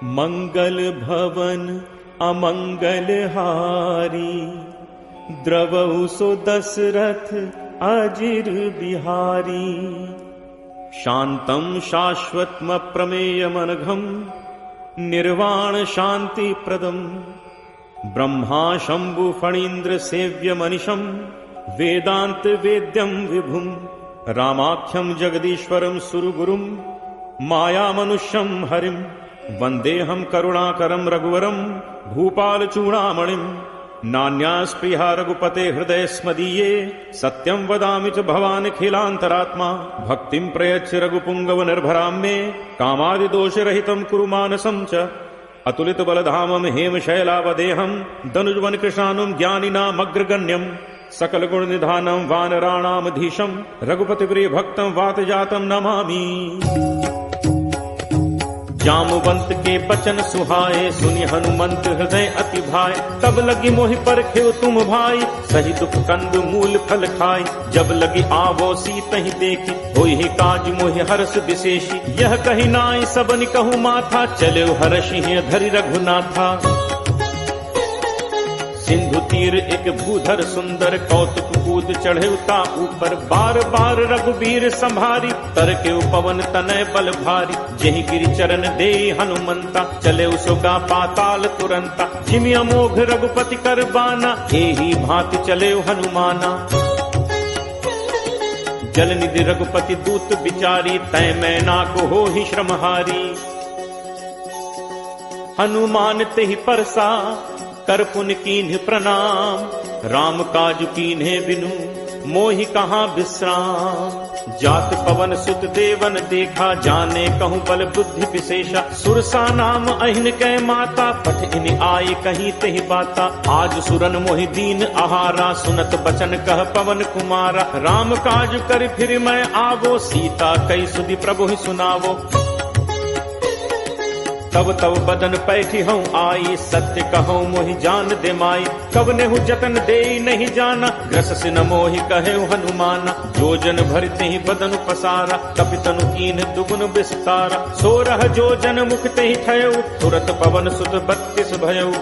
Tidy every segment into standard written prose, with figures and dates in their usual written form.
मंगल भवन अमंगल हारी, द्रवहु सो दशरथ अजिर बिहारी। शांतं शाश्वतम प्रमेयमनघं, निर्वाण शांति प्रदम। ब्रह्मा शंभु फणीन्द्र सेव्य मनिषं, वेदांत वेद्यं विभुं। रामाख्यं जगदीश्वरं सुरगुरुं, माया मनुष्यं हरिं। वंदेहं करुणाकरं रघुवरं, भूपाल चूड़ामणिं। नान्यास्पृहा रघुपते हृदय स्मदीये, सत्यं वदामि च भवानखिलान्तरात्मा। भक्तिं प्रयच्छ रघुपुंगव निर्भरां मे, कामादिदोषरहितं कुरु मानसं च। अतुलित बलधामं हेमशैलावदेहं, दनुजवन कृशानुं ज्ञानिनामग्रगण्यं। सकल गुण निधानं वानराणामधीशं, रघुपति प्रिय भक्तं वातजातं नमामि। जामवंत के बचन सुहाए, सुनि हनुमंत हृदय अति भाए। तब लगी मोहि परखेउ तुम भाई, सही दुख कंद मूल फल खाई। जब लगी आवो सीतहि देखी, होहि काज मोहि हर्ष विशेषी। यह कही नाई सबनि कहूँ माथा, चले हर्षि धरि रघुनाथा। सिंधु तीर एक भूधर सुंदर, कौतुक कूद चढ़े उता ऊपर। बार बार रघुबीर संभारी, तर के पवन तनय बल भारी। जेहि गिरि चरण दे हनुमंता, चले उसोगा पाताल तुरंता। जिमि अमोघ रघुपति कर बाना, एही भांति चले हनुमाना। जल निधि रघुपति दूत बिचारी, तय मैना को हो ही श्रमहारी। हनुमान तेहि परसा, कर पुन कीन्ह प्रणाम। राम काज कीन्हे बिनु, मोहि कहाँ विश्राम। जात पवन सुत देवन देखा, जाने कहूँ बल बुद्धि विशेषा। सुरसा नाम अहिन कै माता, पठ इन आए कहीं तेहि बाता। आज सुरन मोहि दीन आहारा, सुनत बचन कह पवन कुमारा। राम काज कर फिर मैं आवो, सीता कई सुधि प्रभु ही सुनावो। तब तब बदन पैठी हूँ आई, सत्य कहूँ मोहि जान दे माई। कब नेहु जतन दे नहीं जाना, ग्रस से न मोहि कहे हनुमाना। जोजन भरते ही बदन पसारा, कपितनु कीन दुगुन विस्तारा। 16 जोजन मुख ते ही थयउ, तुरत पवन सुत 32 भयउ।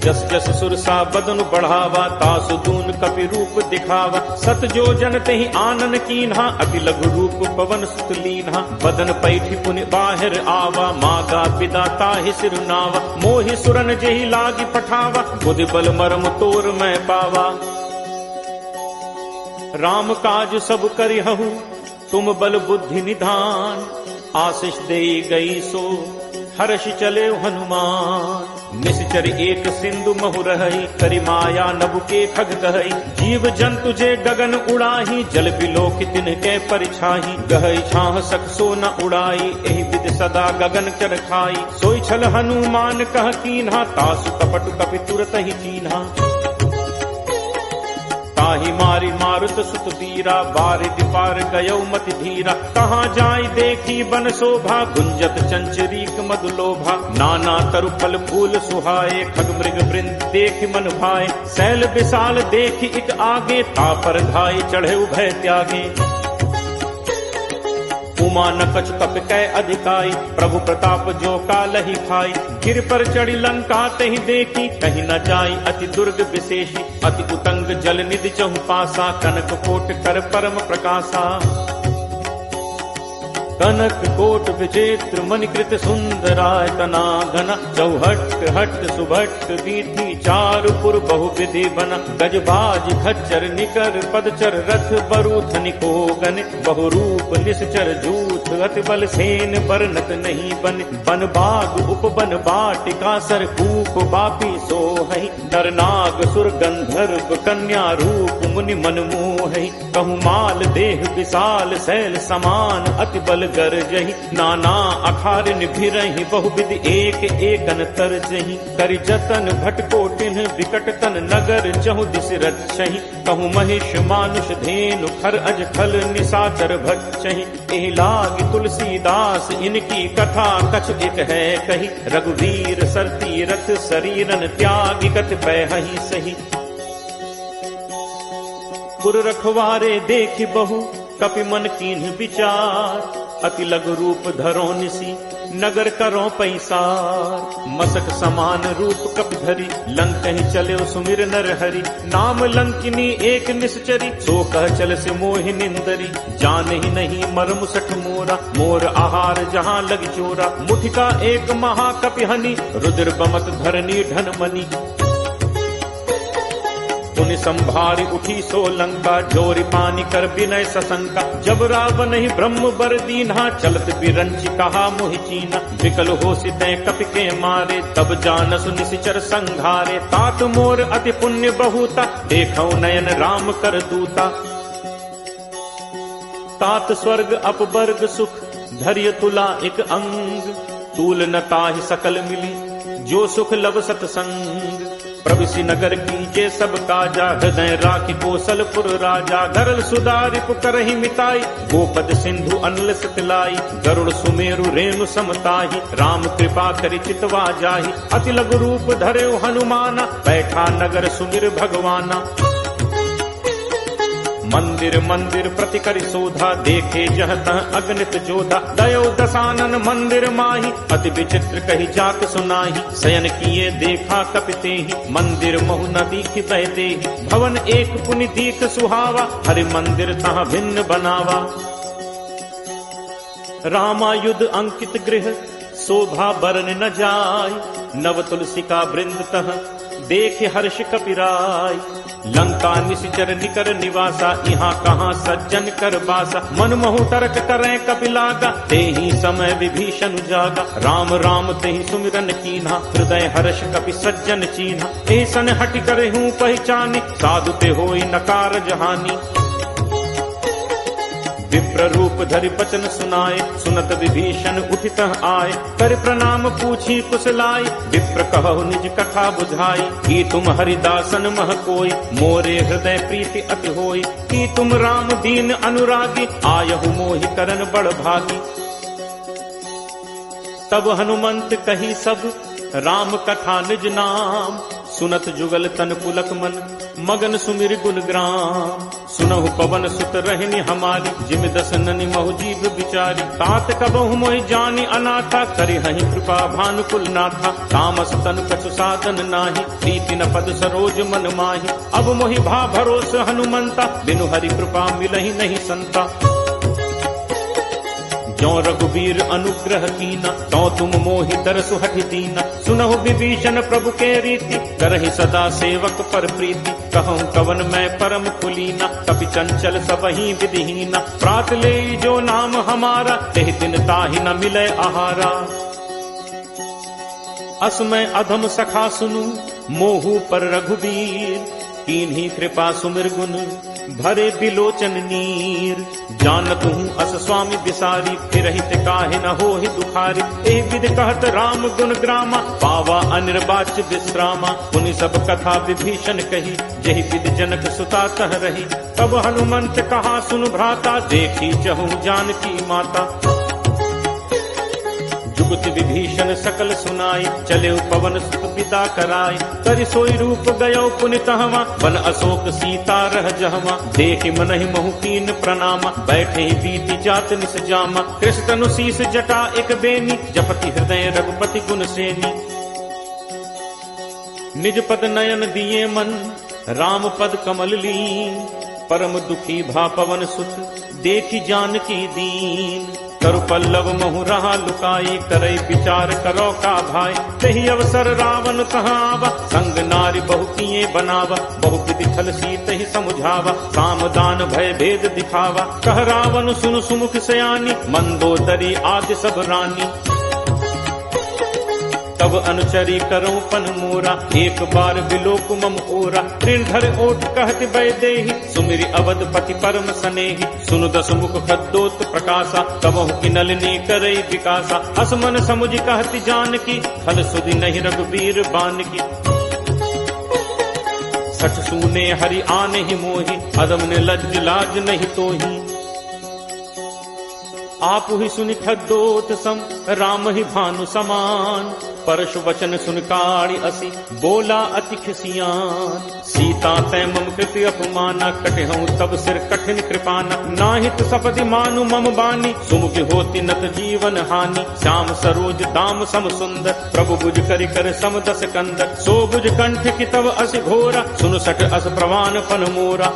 जस जस सुरसा बदन बढ़ावा, तासु दून कपि रूप दिखावा। 7 जोजन तेहि आनन कीन्हा, अति लघु रूप पवन सुत लीन्हा। बदन पैठी पुनि बाहिर आवा, मागा पिता ताहि सिरुनावा। मोहि सुरन जेहि लागी पठावा, बुद्धि बल मरम तोर मैं पावा। राम काज सब करिहु, तुम बल बुद्धि निधान। आशीष दे गई सो, हर्ष चले हनुमान। निश्चर एक सिंधु महु रहई, करि माया नभु के खग कहई। जीव जंतु जे गगन उड़ाही, जल बिलोक तिनके परिछाही। गहई छाह सक सो न उड़ाई, एहि विधि सदा गगन चर खाई। सोई छल हनुमान कह कीन्हा, तासु कपट कपि तुरत ही चीन्हा। ताहि मारी मारुत सुत वीरा, बारिधि पार गयौ मति धीरा। कहाँ जाई देखी बन शोभा, गुंजत चंचरीक मधुलोभा। नाना तरु फल फूल सुहाए, खग मृग वृंद देखि मन भाए। शैल विशाल देखि इक आगे, तापर घाय चढ़े उभय त्यागे। उमा न कछ कप कै अधिकाई, प्रभु प्रताप जो कालहि खाई। गिर पर चढ़ी लंका तहि देखी, कहीं न जाई अति दुर्ग विशेषी। अति उतंग जल निधि चहु पासा, कनक कोट कर परम प्रकाशा। कनक कोट विचित्र मणिकृत सुंदरायतना घना। चौहट हट सुभट वीथि, चारुपुर बहुविधि बना। गजबाज खच्चर निकर, पदचर रथ बरूथ निकोगन। बहुरूप निश्चर जूथ, अति बल सेन बरनत नहीं बन। बन बाग उपवन बाटिका, सर कूप बापी सोहई। नर नाग सुर गंधर्व कन्या रूप, मुनि मन मोहई। कहु माल देह विशाल, शैल समान अति बल गरजहि। नाना अखारिन भिरहि, बहुविधि एक एकन तरजहि। करि जतन भटकोटिन, विकट तन नगर चहु दिस रक्षहि। कहु महिष मानुष धेनु, खर अज खल निशाचर भक्षहि। एहि लागी तुलसीदास, इनकी कथा कछ एक है कही। रघुवीर सरती रथ, शरीरन त्यागी कत पैहि सही। पुर रखवारे देखि बहु, कपि मन कीन्ह विचार। अति लघु रूप धरो निसी, नगर करो पैसार। मसक समान रूप कपि धरी, लंक ही चले सुमिर नर हरि। नाम लंकिनी एक निश्चरी, सो कह चल से मोहि निंदरी। जान ही नहीं मर्म सठ मोरा, मोर आहार जहाँ लग चोरा। मुठिका एक महाकपि हनि, रुद्र बमत धरनी धन मनी। पुनि संभारी उठी सो लंका, जोरी पानी कर विनय सशंका। जब रावण ही ब्रह्म बर दीन्हा, चलत बिरंची कहा मोहि चीना। विकल हो सितै कपि के मारे, तब जानसु निशिचर संघारे। तात मोर अति पुण्य बहुता, देखौ नयन राम कर दूता। तात स्वर्ग अपवर्ग सुख, धैर्य तुला एक अंग। तूल न ताहि सकल मिली, जो सुख लब सतसंग। प्रविशि नगर कीजे सब काजा, हृदय राखि कौशलपुर राजा। गरल सुधारि पुकरहि मिताई, गोपद सिंधु अनल सतलाई। गरुड़ सुमेरु रेणु समताहि, राम कृपा करि चितवा जाहि। अति लघु रूप धर्यो हनुमाना, बैठा नगर सुमिर भगवाना। मंदिर मंदिर प्रति करि शोधा, देखे जह तह अगणित जोधा। दयो दसानन मंदिर माही, अति विचित्र कही जात सुनाही। शयन किए देखा कपिते ही, मंदिर महु न दीख बहते ही। भवन एक पुनि दीख सुहावा, हरि मंदिर तहाँ भिन्न बनावा। रामायुध अंकित गृह, शोभा बरन न जाय। नव तुलसी का वृंद तह, देख हर्ष कपिराय। लंका निशिचर निकर निवासा, यहाँ कहाँ सज्जन कर बासा। मन महु तर्क करें कपिलागा, तेहि समय विभीषण जागा। राम राम तेहि सुमिरन कीन्हा, हृदय हर्ष कपि सज्जन चीन्हा। ऐसन हटि करे हूँ पहचानी, साधु ते होई नकार जहानी। विप्र रूप धरि बचन सुनाए, सुनत विभीषण उठित आए। कर प्रणाम पूछी कुशलाई, विप्र कहु निज कथा बुझाई। कि तुम हरिदासन मह कोई, मोरे हृदय प्रीति अति होई। कि तुम राम दीन अनुरागी, आयहु मोहि करन बड़ भागी। तब हनुमंत कही सब, राम कथा निज नाम। सुनत जुगल तन पुलक मन, मगन सुमिर गुण ग्राम। सुनहु पवन सुत रहनि हमारी, जिम दस ननि महु जीव बिचारी। तात कबहु मोहि जानि अनाथा, करि हहि कृपा भानुकुल नाथा। तामस तन कछु साधन नाही, प्रीति न पद सरोज मन माही। अब मोहि भा भरोस हनुमंता, बिनु हरि कृपा मिलहि नहीं संता। जो रघुवीर अनुग्रह कीना, तो तुम मोहि दरसु हठि दीना। सुनहु विभीषण प्रभु के रीति, करहि सदा सेवक पर प्रीति। कहूँ कवन मैं परम कुलीना, कपि चंचल सबहि विधिहीना। प्रात ले जो नाम हमारा, तेहि दिन ताहि न मिले आहारा। असमय अधम सखा सुनु, मोहु पर रघुवीर। कीन्ही कृपा सुमिर गुण, भरे बिलोचन नीर। जानत हूँ अस स्वामी बिसारी, फिरहित काहे न होहि दुखारी। एहि विधि कहत राम गुण ग्रामा, पावा अनिर्वाच्य विश्रामा। पुनि सब कथा विभीषण कही, जहि विधि जनक सुता तह रही। तब हनुमंत कहा सुन भ्राता, देखी चहु जानकी माता। जुगति विभीषण सकल सुनाई, चले पवन सुत पिता कराई। करि सोई रूप गयो पुनि तहवा, वन अशोक सीता रह जहवा। देखि मनहि महु कीन प्रणामा, बैठे बीति जात निस जामा। कृष्ण तनु शीस जटा एक बेनी, जपति हृदय रघुपति गुण सेनी। निज पद नयन दिए मन, राम पद कमल लीन। परम दुखी भा पवन सुत, देखि जानकी दीन। करु पल्लव महु रहा लुकाई, करई विचार करो का भाई। तही अवसर रावण कहाँ आवा, संग नारी बहु किए बनावा। बहु विधि छल सीत ही समुझावा, काम दान भय भेद दिखावा। कह रावण सुन सुमुख सयानी, मंदोदरी आदि सब रानी। तब अनुचरी करो पन मोरा, एक बार बिलोक मम ओरा। तृणधर ओठ कहत वैदेही, सुमिरि अवधपति परम सनेही। सुनु दस मुख खद्दोत प्रकाशा, कबहु की नलिनी करई विकासा। असमन समुझ कहति जानकी, खल सुधि नहीं रघुवीर बानकी। सच सूने हरि आने ही मोही, अदम ने लज्ज लाज नहीं तोही। आप ही सुनि खद्दोत सम राम ही भानु समान। परशु वचन सुन काढ़ी असी बोला अति खिसियान। सीता तै मम कृति अपमाना कटिहऊँ तब सिर कठिन कृपाना। नाहित सपदि मानु मम बानी सुमुखि होती नत जीवन हानि। श्याम सरोज दाम सम सुंदर प्रभु बुझ करि कर सम दस कंदर। सो बुझ कंठ की तब अस घोरा सुन सठ अस प्रवान फन मोरा।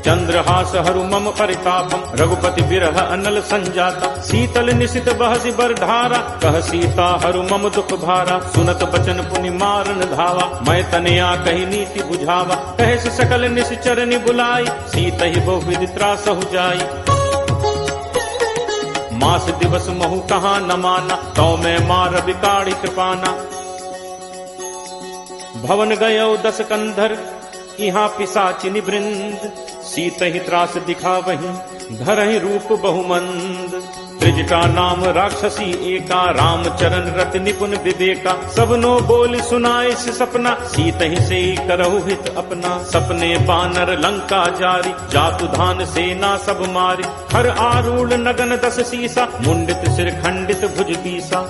चंद्रहास हरु मम परितापम रघुपति बिरह अनल संजाता। शीतल निशित बहसि बर धारा कह सीता हरु मम दुख भारा। सुनत बचन पुनि मारन धावा मैं तनया कही नीति बुझावा। कहे सकल निश्चरनि बुलाई सीता ही बहु विधि त्रासहु जाई। मास दिवस महु कहाँ न माना तो मैं मार बिकाड़ी कृपाना। भवन गयो दस कंधर यहाँ पिशाचिनि वृंद। सीत ही त्रास दिखावहीं धरहि रूप बहुमंद। त्रिजटा नाम राक्षसी एका रामचरण रत निपुण विवेका। सबनो बोल सुनाए से सपना सीत ही से करहु हित अपना। सपने बानर लंका जारी जातु धान सेना सब मारी। हर आरूढ़ नगन दस सीसा मुंडित सिर खंडित भुज बीसा।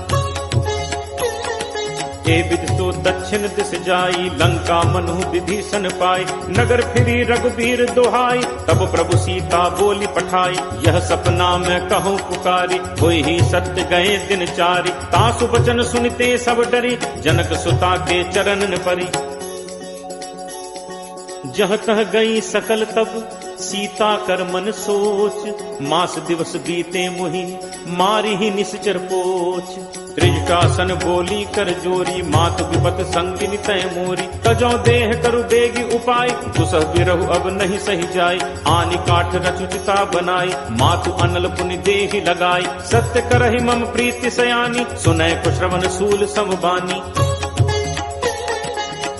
ए विधि तो दक्षिण दिस जाई लंका मनु विभीषण पाई। नगर फिरी रघुबीर दोहाई तब प्रभु सीता बोली पठाई। यह सपना मैं कहूँ पुकारी कोई ही सत्य गए दिन चारी। तासु वचन सुनते सब डरी जनक सुता के चरणन परी। जह तह गई सकल तब सीता कर मन सोच। मास दिवस बीते मुहि मारी ही निश्चर पोच। त्रिजटासन बोली कर जोरी मात विपत संगिनी तय मोरी। तजौ देह करु बेगी उपाय दुसह बिरहु अब नहीं सही जाय। आनि काठ रचुचिता बनाई मातु अनल पुनि देहि लगाई। सत्य करहि मम प्रीति सयानी सुनय को श्रवण सूल समबानी।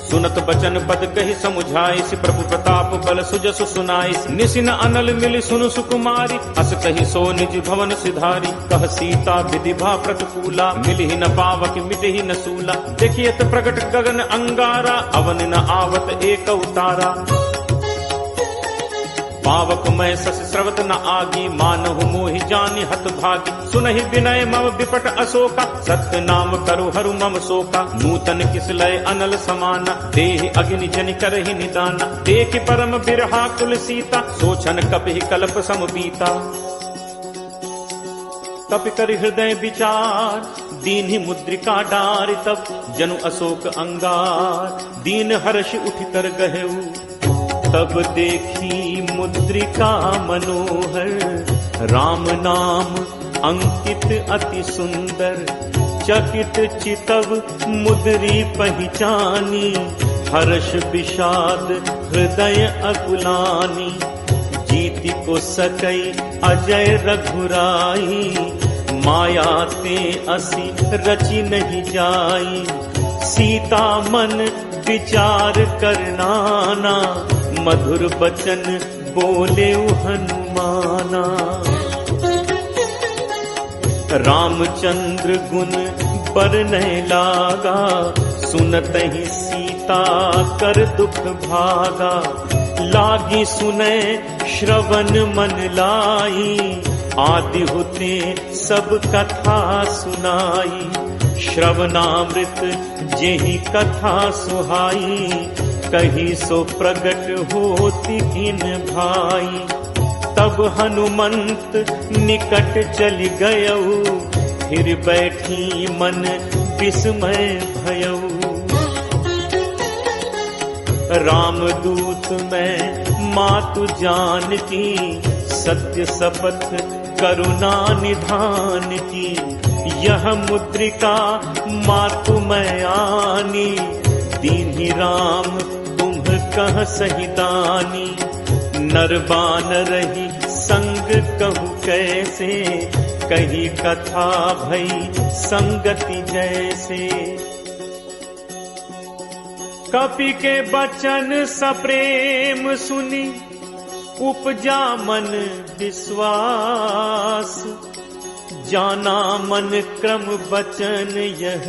सुनत बचन पद कहि समुझाई प्रभु प्रताप बल सुजसु सुनाई। निसिन अनल मिलि सुनु सुकुमारी अस कहि सो निज भवन सिधारी। कह सीता विधि भा प्रतिकूला मिलि न पावक मिटहि न सूला। देखियत प्रगट गगन अंगारा अवन न आवत एक उतारा। पावक मैं सस स्रवत न आगी मानहु मोहि जानि हत भागी। सुनहि विनय मम विपट अशोका सत्य नाम करु हरु मम शोका। नूतन किसलय अनल समाना देहि अग्नि जनि करहि निदाना। देखि परम बिरहा कुल सीता सोचन कपि कल्प सम बीता। कपि कर हृदय विचार दीन्हि मुद्रिका डारि तब जनु अशोक अंगार। दीन हर्ष उठ कर गहेऊ तब देखी मुद्रिका मनोहर। राम नाम अंकित अति सुंदर चकित चितव मुद्री पहचानी। हर्ष विषाद हृदय अकुलानी जीति को सकई अजय रघुराई। माया ते असी रचि नहीं जाई सीता मन विचार करनाना। मधुर बचन बोले हनुमाना। रामचंद्र गुण बरनय लागा सुनत ही सीता कर दुख भागा। लागी सुने श्रवण मन लाई आदि होते सब कथा सुनाई। श्रवणामृत जेहि कथा सुहाई कही सो प्रगट होती इन भाई। तब हनुमंत निकट चली गयऊ फिर बैठी मन विस्मय भयऊ। रामदूत मैं मातु जानकी सत्य शपथ करुणा निधान की। यह मुद्रिका मातु मैं आनी दीन्हि राम तुम कह सही दानी। नरबान रही संग कहु कैसे कही कथा भई संगति जैसे। कपि के बचन सप्रेम सुनी उपजा मन विश्वास। जाना मन क्रम बचन यह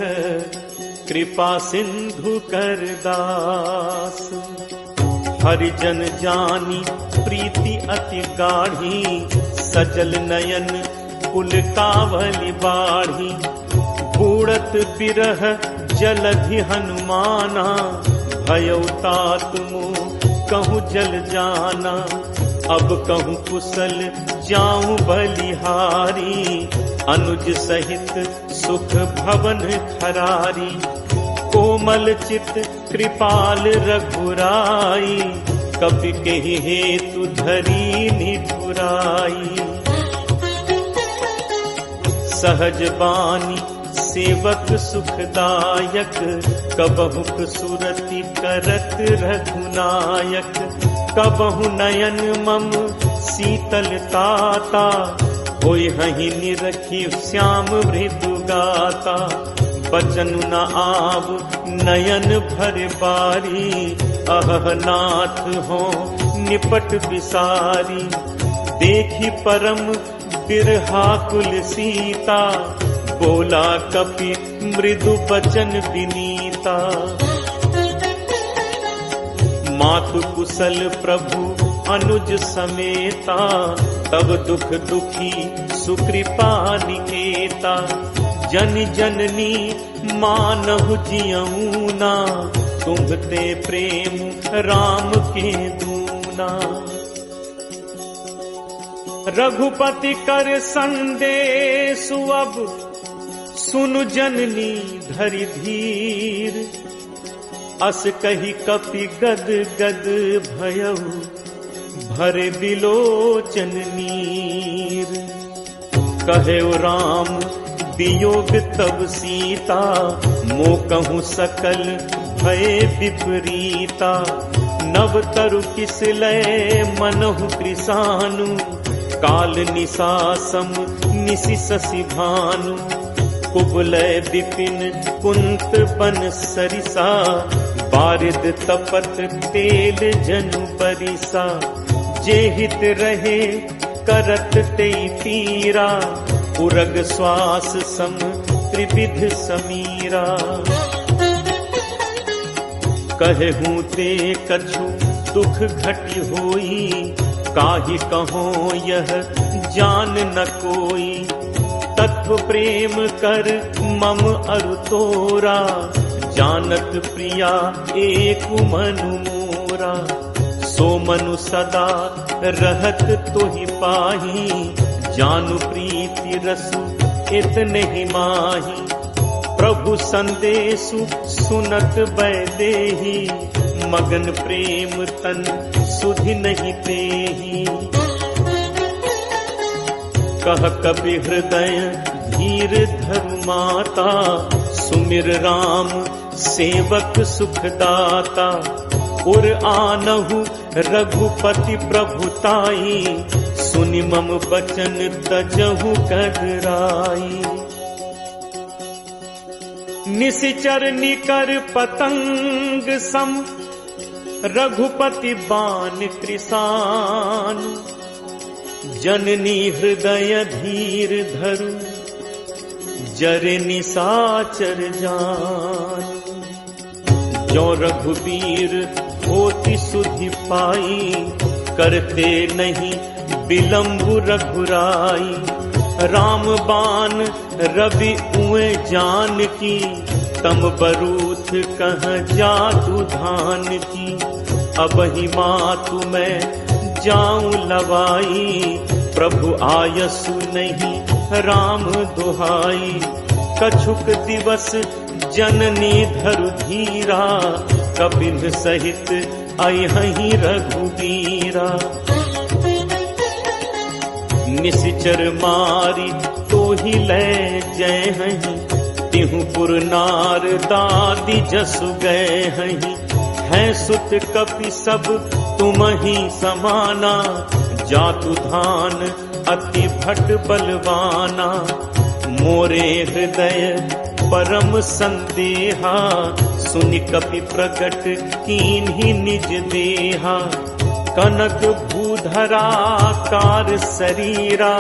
कृपा सिंधु कर दास। हरिजन जानी प्रीति अति गाढ़ी सजल नयन पुलकावली बाढ़ी, बूढ़त बिरह जलधि हनुमाना, भयउ तात मुँह कहूँ जल जाना। अब कहूँ कुशल जाऊं बलिहारी, अनुज सहित सुख भवन खरारी। कोमल चित कृपाल रघुराई, कपि केहि हेतु धरी निठुराई। सहज बानी सेवक सुखदायक, कबहुक सुरति करत रघुनायक। कबहु नयन मम शीतलताता, होय हहि निरखी श्याम मृदु गाता। बचन न आव नयन भर बारी, अह नाथ हो निपट विसारी। देखी परम बिरहा कुल सीता, बोला कपि मृदु बचन विनीता। मातु कुशल प्रभु अनुज समेता, तब दुख दुखी सुकृपा निकेता। जन जननी मानहु जियऊना, तुम्हते प्रेम राम के दूना। रघुपति कर संदेशु अब, सुनु जननी धरि धीर। अस कही कपि गद गद भयउ, भरे बिलोचन नीर। कहेउ राम वियोग तब सीता, मो कहूँ सकल भय विपरीता। नव तरु किस लय मनहु कृसानु, काल निसासम निसि शशि भानु। कुबलय विपिन कुंत बन सरिसा, बारिद तपत तेल जनु बरिसा। जे हित रहे करत ते पीरा, उरग श्वास सम त्रिविध समीरा। कहूँ ते कछु दुख घटी होई, काहि कहो यह जान न कोई। तत्व प्रेम कर मम अरु तोरा, जानत प्रिया एक मनु मोरा। सो मनु सदा रहत तोहि पाही, जानु प्रीति रसु इतने ही माही। प्रभु संदेशु सुनत बैदेही, मगन प्रेम तन सुधि नहीं तेही। कह कपि हृदय धीर धरु माता, सुमिर राम सेवक सुखदाता। उर आनहु रघुपति प्रभुताई, सुनि मम बचन तजहु कदराई। निशिचर निकर पतंग सम, रघुपति बान कृसान। जननी हृदय धीर धरु, जरे निसाचर जान। जो रघुबीर होति सुधि पाई, करते नहीं विलंबु रघुराई। राम बान रवि उए जान की, तम बरूथ कह जातु धान की। अब ही मातु मैं जाऊं लवाई, प्रभु आयसु नहीं राम दुहाई। कछुक दिवस जननी धरु धीरा, कपिल सहित अयहि रघुबीरा। निशिचर मारी तो ही ले जय हहीं, तिहु पुर नार दादी जसु गए हहीं। है सुत कपि सब तुम ही समाना, जातु धान अति भट बलवाना। मोरे हृदय परम संदेहा, सुनि कपि प्रगट कीन्ही निज देहा। कनक भूधराकार शरीरा,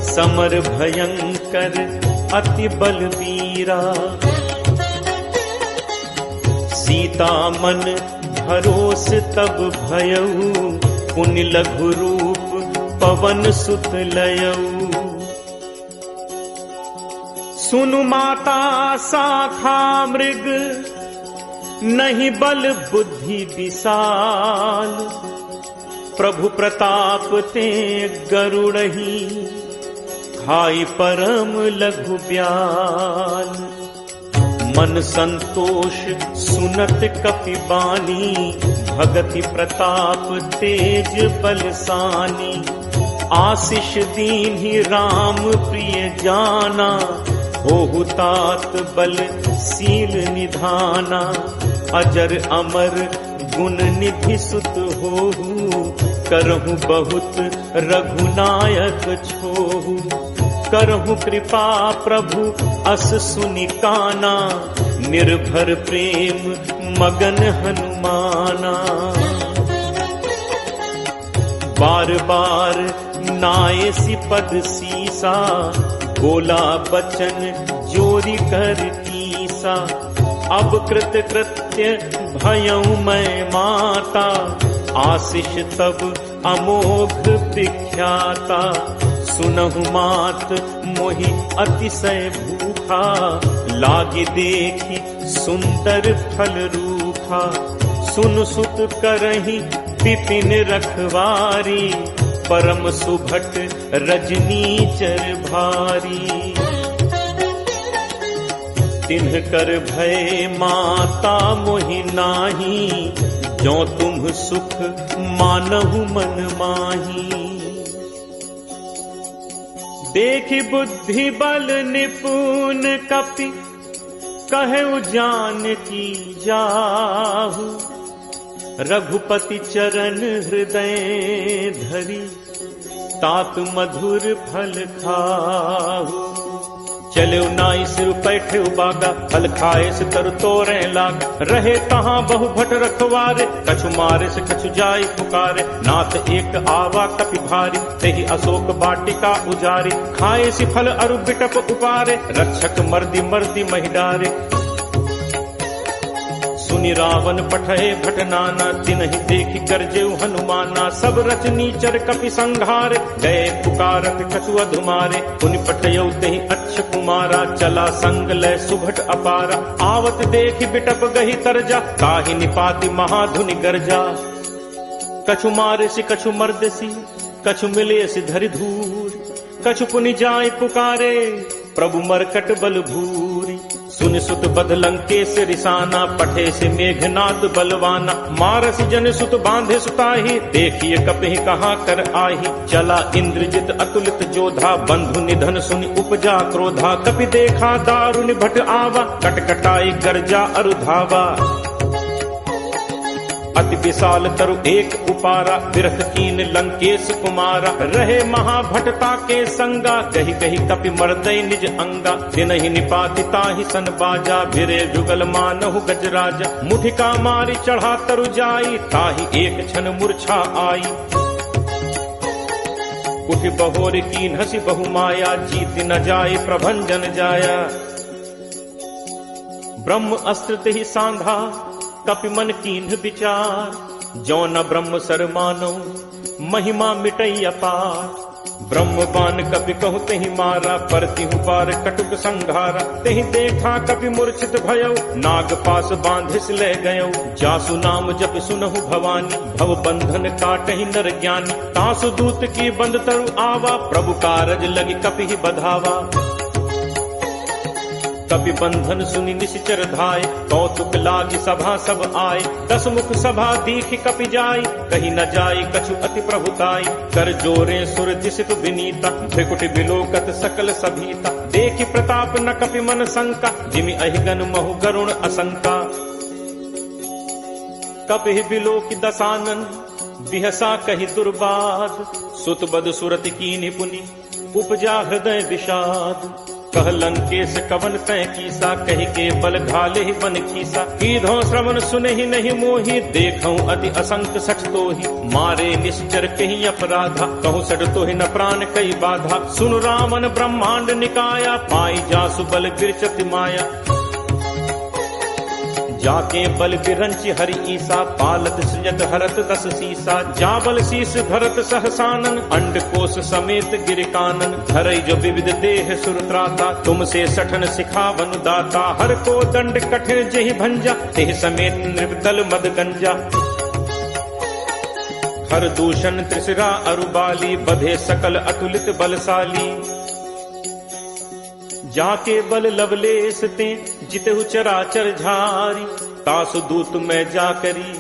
समर भयंकर अति बलवीरा। सीता मन भरोस तब भयऊ, पुनि लघु रूप पवन सुत लयऊ। सुनु माता शाखा मृग, नहीं बल बुद्धि विशाल। प्रभु प्रताप ते गरुड़ही, खाई परम लघु ब्याल। मन संतोष सुनत कपि बानी, भगति प्रताप तेज बलसानी। आशीष दीन्हि राम प्रिय जाना, होहु तात बल सील निधाना। अजर अमर गुण निधि सुत होहु, करहु बहुत रघुनायक छोहु। करहु कृपा प्रभु अस सुनि काना, निर्भर प्रेम मगन हनुमाना। बार बार नायसी पद सीसा, बोला बचन जोरी कर कीसा। अब कृत कृत्य भयऊ मैं माता, आशीष तब अमोघ विख्याता। सुनहु मात मोहि अतिशय भूखा, लागी देखी सुंदर फल रूखा। सुन सुत करही विपिन रखवारी, परम सुभट रजनीचर भारी। तिन्ह कर भय माता मोहि नाही, जो तुम सुख मानहु मन माही। देखि बुद्धि बल निपुण कपि, कहु जानकी जाहु। रघुपति चरण हृदय धरि, तात मधुर फल खाहु। चलो नाई सिर बैठे बागा, फल खाए से तरु तोरे लाग। रहे तहाँ बहु भट रखवारे, कछु मारे से कछु जाई पुकारे। नाथ एक आवा कपि भारी, तेहि अशोक वाटिका उजारी। खाए सी फल अरु बिटप उपारे, रक्षक मर्दी मर्दी महि डारे। सुनि रावण पठे भट नाना, तिन्हि देखि गरजेउ हनुमाना। सब रचनीचर कपि संघारे, गए पुकारत कछु अधुमारे। पुनि पठयउ तेहि अच्छ कुमारा, चला संग लय सुभट अपारा। आवत देखि बिटप गही तरजा, ताहि निपाति महाधुनि गर्जा। कछु मारे सी कछु मर्द सी, कछु मिले सी धरि धूर। कछु पुनि जाय पुकारे, प्रभु मरकट बल भूरी। सुनि सुत बध लंकेश रिसाना, पठे से मेघनाद बलवाना। मारस जन सुत बांधे सुताही, देखिए कपहि कहाँ कर आही। चला इंद्रजित अतुलित जोधा, बंधु निधन सुनि उपजा क्रोधा। कपि देखा दारुनि भट आवा, कटकटाई गर्जा अरु धावा। अति विशाल तरु एक उपारा, विरथ कीन लंकेश कुमारा। रहे महाभटता के संगा, कही कही कपि मर्दय निज अंगा। तिनहि निपाति ताहि सन बाजा, भिरे जुगल मानहु गजराजा। मुठिका मारी चढ़ा तरु जाई, ताहि एक क्षण मूर्छा आई। उठि बहोर कीन हसी बहु माया, जीत न जाय प्रभंजन जाया। ब्रह्म अस्त्र तेहि सांधा, कपि मन कीन्ह विचार। जो न ब्रह्म सर मानो, महिमा मिटई अपार। ब्रह्म बान कपि कहु तेहि मारा, परतिहु पार कटुक संघारा। तेहि देखा कपि मूर्छित भयउ, नाग पास बांधिस ले गयउ। जासु नाम जप सुनहु भवानी, भव बंधन काटहि नर ज्ञानी। तासु दूत की बंद तरु आवा, प्रभु कारज लगी कपि बधावा। कपि बंधन सुनि निशिचर धाय, कौतुक लागी सभा सब आए। 10 मुख सभा दीखि कपि जाई, कहीं न जाई कछु अति प्रभुताई। कर जोरे सुर दिसित विनीता, भ्रिकुटि बिलोकत सकल सभीता। देखि प्रताप न कपि मन शंका, जिमि अहिगन महु गरुण असंका। कपि बिलोकि दसानन, बिहसा कहि दुर्बाद। सुत बद सुरति कीन्हि पुनि, उपजा हृदय विषाद। कह लंकेश कवन तै कीसा, कहि के बल घाले ही बन खीसा। कीधो श्रवण सुने ही नहीं मोही, देखऊं अति असंक सठ तोहि। मारे निश्चर कहीं अपराधा, कहूँ सठ तोहि न प्राण कई बाधा। सुन रावण ब्रह्मांड निकाया, पाई जासु बल गिरचति माया। जाके बल बिरंच हरि ईसा, पालत सृजत हरत दस सीसा। जाबल शीस धरत सहसानन, अंड कोश समेत गिर कानन। धरई जो विविध देह सुरत्राता, तुमसे सठन सिखावन दाता। हर को दंड कठिन जहि भंजा, तेह समेत निर्दल मद गंजा। हर दूषण त्रिशिरा अरुबाली, बधे सकल अतुलित बलशाली। जाके बल लवलेश ते, जितहु चराचर झारी। तासु दूत मैं जाकरी,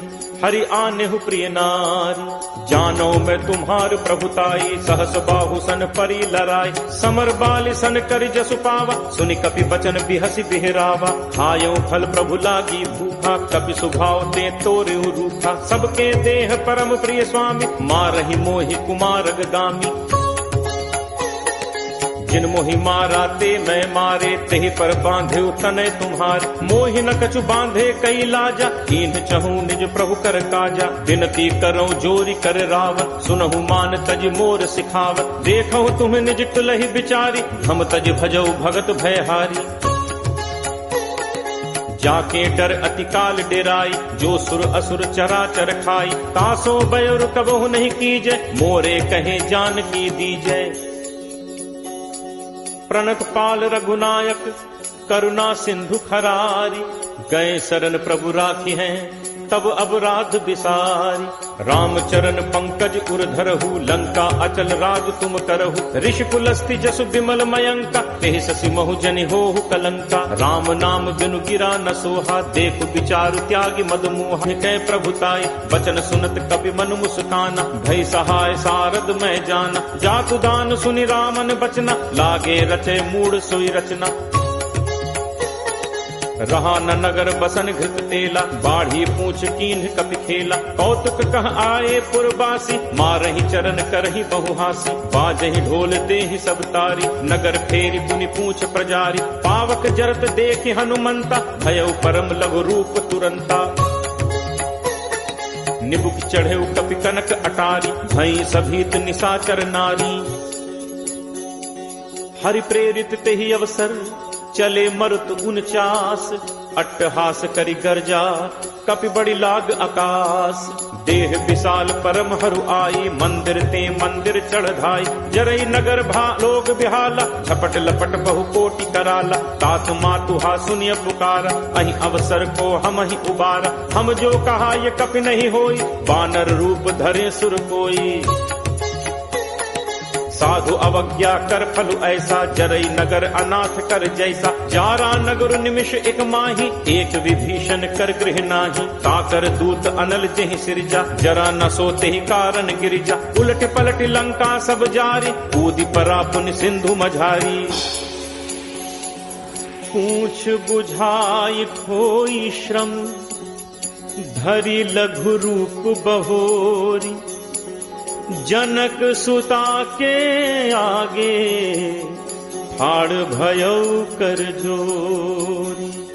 हरि आनेहु प्रिय नारी। जानो मैं तुम्हार प्रभुताई, सहस बाहु सन परी लराय। समर बाल सन कर जसु पावा, सुनि कपि बचन बिहसि बिहरावा। खायो फल प्रभु लागी भूखा, कपि सुभाव ते तोरेहु रूखा। सबके देह परम प्रिय स्वामी, मारहि मोहि कुमारग गामी। जिन मोहि मारा ते मैं मारे, तेहि पर बांधे तनय तुम्हारे। मोहि न कछु बांधे कई लाजा, कीन्ह चहूँ निज प्रभु कर काजा। विनती करो जोरी कर रावत, सुनहु मान तज मोर सिखावत। देखो तुम निज तुलहि बिचारी, हम तज भजौ भगत भयहारी। जाके डर अति काल डेराई, जो सुर असुर चराचर खाई। तासो बयोर कबहु नहीं कीजय, मोरे कहे जान की दीजय। प्रणत पाल रघुनायक, करुणा सिंधु खरारी। गए शरण प्रभु राखी हैं, तब अपराध बिसारी। रामचरण पंकज उर धरहु, लंका अचल राज तुम करहु। ऋषि कुलस्ति जसु विमल मयंका, तेहि शशि महु जनि होहु कलंका। राम नाम बिनु गिरा न सोहा, देखु विचारु त्यागी मद मोहा। कै प्रभुताई बचन सुनत कपि मन मुस्काना, भय सहाय सारद मैं जाना। जातु दान सुनि रामन बचना, लागे रचे मूढ़ सोई रचना। रहा न नगर बसन घृत तेला, बाढ़ी पूछ कीन्ह कपि खेला। कौतुक कह आए पुरबासी, मारहि चरण करहि बहुहासी। बाजहि ढोल देहि सब तारी, नगर फेरी पुनि पूछ प्रजारी। पावक जरत देखि हनुमंता, भयउ परम लघु रूप तुरंता। निबुक चढ़ेउ कपि कनक अटारी, भई सभीत निशाचर नारी। हरि प्रेरित तेहि अवसर, चले मरुत 49। अट्टहास करि गर्जा, कपि बड़ी लाग आकाश। देह विशाल परम हरु आई, मंदिर ते मंदिर चढ़धाई। जरई नगर लोग बिहाला, झपट लपट बहु कोटि कराला। तात मातुहा सुनिय पुकारा, अहि अवसर को हम ही उबारा। हम जो कहा ये कपि नहीं होई, बानर रूप धरे सुर कोई। साधु अवज्ञा कर फल ऐसा, जरई नगर अनाथ कर जैसा। जारा नगर निमिष एक माही, एक विभीषण कर गृह नाही। ताकर दूत अनल जेहि सिरजा, जरा न सोते ही कारण गिरिजा। उलट पलट लंका सब जारी, कूदि परा पुनि सिंधु मझारी। पूछ बुझाई खोई श्रम, धरि लघु रूप बहोरी। जनक सुता के आगे, फाड़ भयउ कर जोरी।